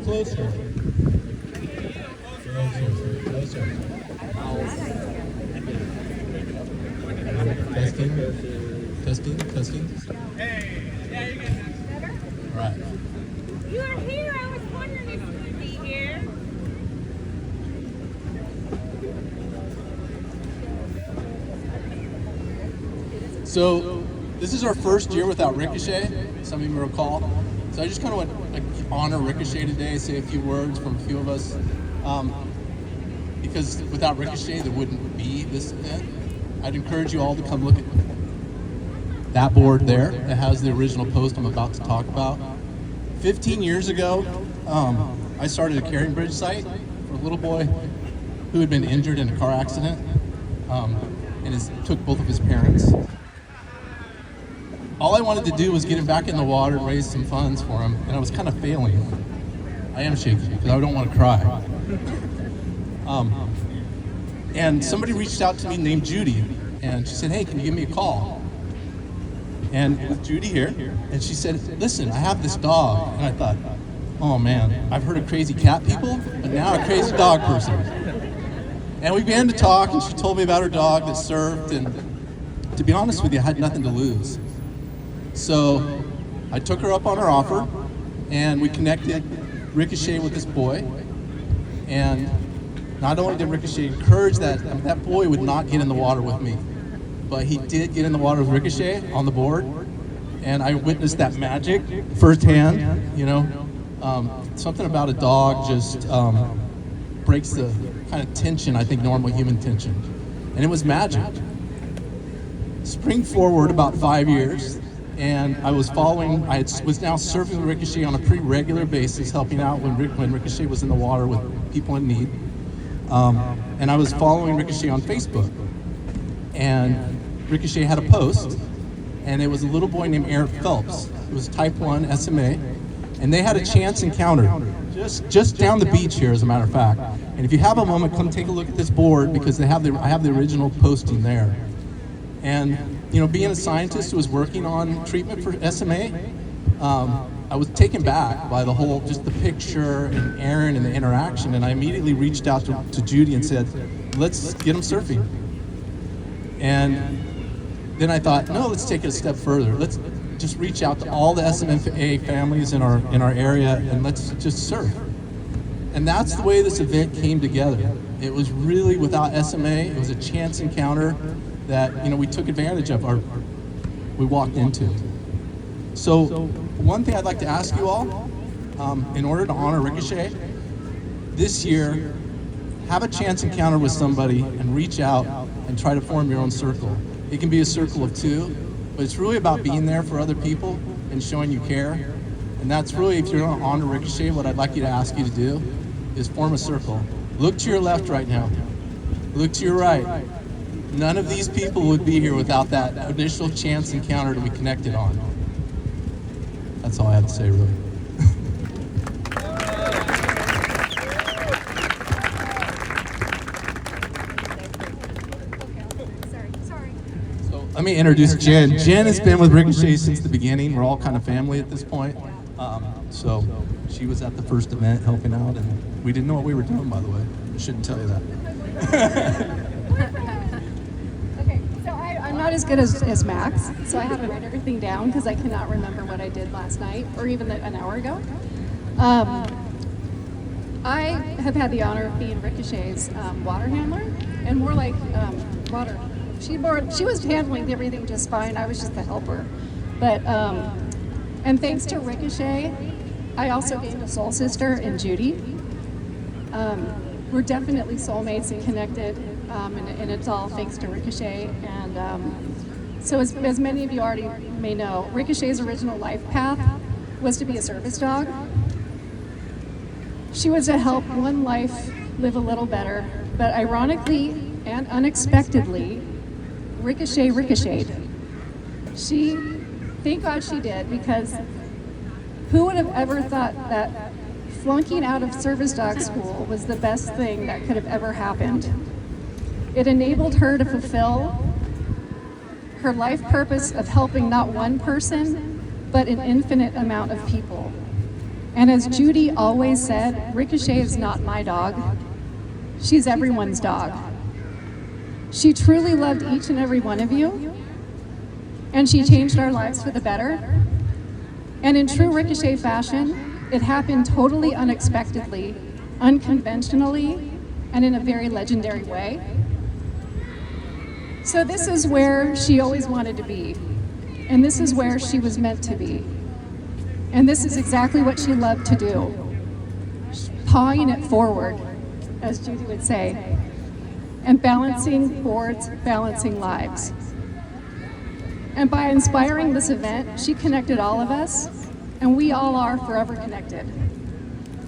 closer. Closer. Testing. Hey, yeah, you get better? All right. You are here. I was wondering if you would be here. So this is our first year without Ricochet, some of you may recall. So I just kind of want to honor Ricochet today, say a few words from a few of us. Because without Ricochet, there wouldn't be this event. I'd encourage you all to come look at that board there that has the original post I'm about to talk about. 15 years ago, I started a carrying bridge site for a little boy who had been injured in a car accident and took both of his parents. All I wanted to do was get him back in the water and raise some funds for him, and I was kind of failing. I am shaking because I don't want to cry. And somebody reached out to me named Judy, and she said, hey, can you give me a call? And with Judy here, and she said, listen, I have this dog. And I thought, oh man, I've heard of crazy cat people, but now a crazy dog person. And we began to talk, and she told me about her dog that surfed, and to be honest with you, I had nothing to lose. So I took her up on her offer, and we connected Ricochet with this boy. And not only did Ricochet encourage that boy would not get in the water with me, but he did get in the water with Ricochet on the board, and I witnessed that magic firsthand. You know, something about a dog just breaks the kind of tension, I think, normal human tension, and it was magic. Spring forward about 5 years, and I was following. Was now surfing with Ricochet on a pretty regular basis, helping out when Ricochet was in the water with people in need. And I was following Ricochet on Facebook, and Ricochet had a post, and it was a little boy named Eric Phelps. It was type 1 SMA, and they had a chance encounter just down the beach here, as a matter of fact. And if you have a moment, come take a look at this board, because I have the original posting there. And you know, being a scientist who was working on treatment for SMA, I was taken back by just the picture and Aaron and the interaction, and I immediately reached out to Judy and said, let's get him surfing. And then I thought, no, let's take it a step further. Let's just reach out to all the SMA families in our area, and let's just surf. And that's the way this event came together. It was really without SMA. It was a chance encounter that, you know, we took advantage of, we walked into. So one thing I'd like to ask you all, in order to honor Ricochet, this year, have a chance encounter with somebody and reach out and try to form your own circle. It can be a circle of 2, but it's really about being there for other people and showing you care. And that's really, if you're going to honor Ricochet, what I'd like you to ask you to do is form a circle. Look to your left right now. Look to your right. None of these people would be here without that initial chance encounter that we connected on. That's all I have to say, really. So let me introduce Jen. Jen has been with Ricochet since the beginning. We're all kind of family at this point. So she was at the first event helping out, and we didn't know what we were doing, by the way. I shouldn't tell you that. I'm not as good as Max, so I had to write everything down because I cannot remember what I did last night or even an hour ago. I have had the honor of being Ricochet's water handler, and more like water. She was handling everything just fine. I was just the helper. But and thanks to Ricochet, I also gained a soul sister in Judy. We're definitely soulmates and connected, and it's all thanks to Ricochet. And so as many of you already may know, Ricochet's original life path was to be a service dog. She was to help one life live a little better, but ironically and unexpectedly, Ricochet ricocheted. Thank God she did, because who would have ever thought that flunking out of service dog school was the best thing that could have ever happened? It enabled her to fulfill her life purpose of helping not one person, but an infinite amount of people. And as Judy always said, Ricochet is not my dog. She's everyone's dog. She truly loved each and every one of you, and she changed our lives for the better. And in true Ricochet fashion, it happened totally unexpectedly, unconventionally, and in a very legendary way. So this is where she always wanted to be, and this is where she was meant to be. And this is exactly what she loved to do, pawing it forward, as Judy would say, and balancing boards, balancing lives. And by inspiring this event, she connected all of us, and we all are forever connected.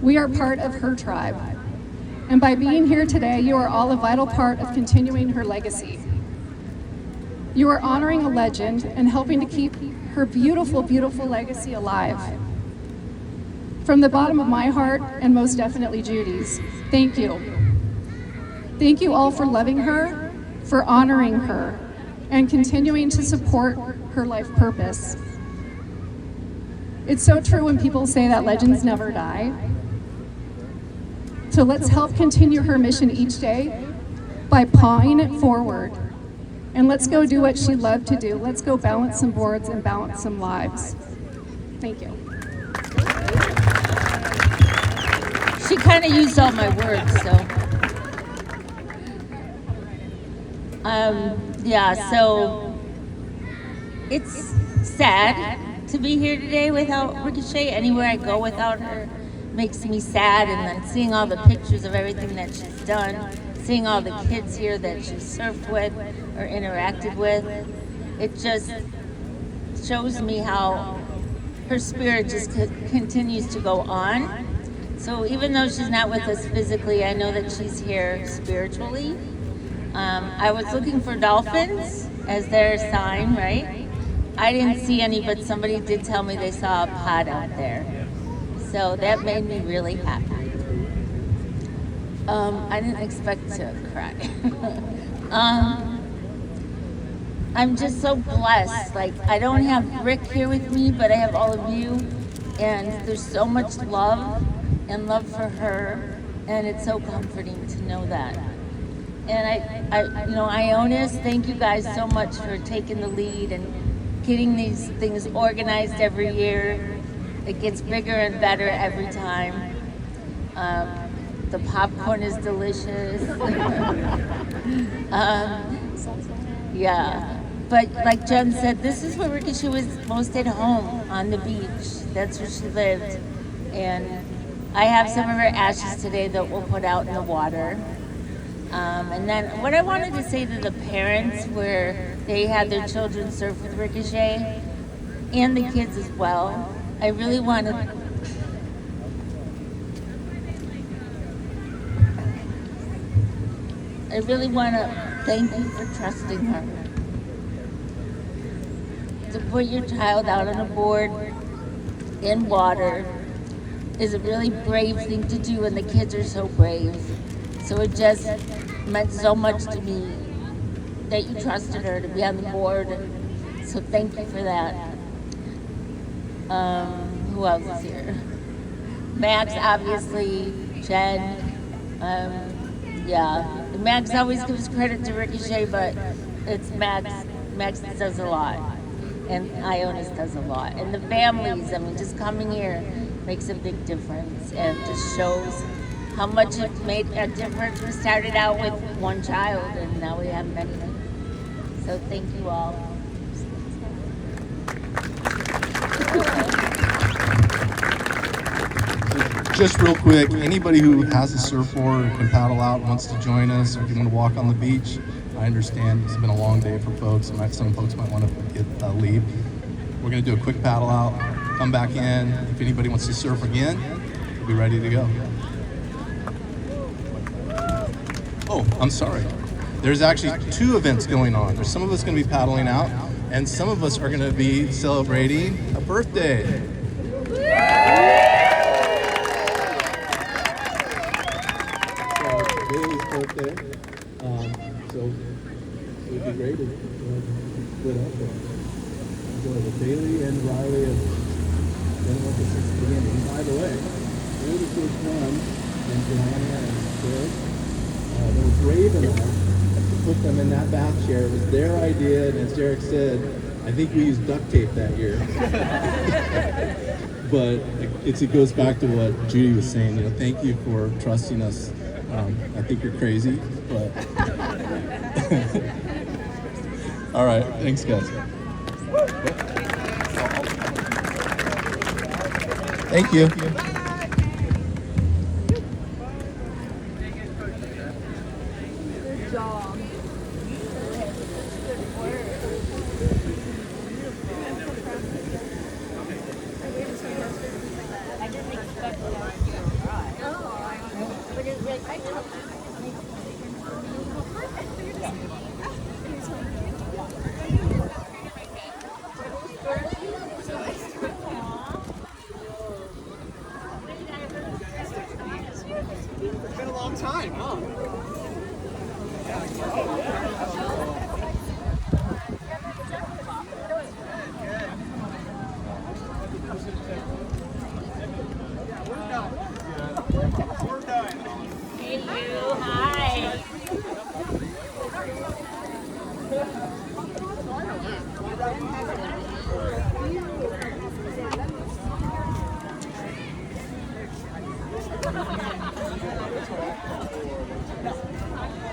We are part of her tribe. And by being here today, you are all a vital part of continuing her legacy. You are honoring a legend and helping to keep her beautiful, beautiful legacy alive. From the bottom of my heart, and most definitely Judy's, thank you. Thank you all for loving her, for honoring her, and continuing to support her life purpose. It's so true when people say that legends never die. So let's help continue her mission each day by pawing it forward. And let's go do what she loved to do. Let's go balance some boards and balance some lives. Thank you. She kind of used all my words, so. So it's sad to be here today without Ricochet. Anywhere I go without her makes me sad, and then seeing all the pictures of everything that she's done, seeing all the kids here that she surfed with or interacted with, it just shows me how her spirit just continues to go on. So even though she's not with us physically, I know that she's here spiritually. I was looking for dolphins as their sign, right? I didn't see any, but somebody did tell me they saw a pod out there. So that made me really happy. I didn't expect to cry. I'm just so blessed. Like, I don't have Rick here with me, but I have all of you. And there's so much love and love for her. And it's so comforting to know that. And Ionis, thank you guys so much for taking the lead and getting these things organized every year. It gets bigger and better every time. The popcorn is delicious. But like Jen said, this is where Ricochet was most at home, on the beach. That's where she lived. And I have some of her ashes today that we'll put out in the water. And then what I wanted to say to the parents, where they had their children surf with Ricochet, and the kids as well, I really want to thank you for trusting her. To put your child out on a board in water is a really brave thing to do, and the kids are so brave. So it just meant so much to me that you trusted her to be on the board. So thank you for that. Who else is here? Max, obviously, Jen. Max always gives credit to Ricochet, but it's Max. Max does a lot, and Ionis does a lot. And the families, I mean, just coming here makes a big difference, and just shows how much it made a difference. We started out with one child, and now we have many. So thank you all. Just real quick, anybody who has a surfboard or can paddle out wants to join us, or if you want to walk on the beach, I understand it's been a long day for folks, and some folks might want to leave. We're going to do a quick paddle out, come back in. If anybody wants to surf again, we'll be ready to go. Oh, I'm sorry. There's actually two events going on. There's some of us going to be paddling out, and some of us are going to be celebrating a birthday. So, Bailey's birthday. So it would be great if split up and enjoy with Bailey and Riley and then we'll just by the way, they're the first one, and Joanna and Chris, that was brave enough to put them in that bath chair. It was their idea, and as Derek said, I think we used duct tape that year. But it goes back to what Judy was saying. You know, thank you for trusting us. I think you're crazy, but all right. Thanks, guys. Thank you. It's been a long time, huh? Hey, you. Hi.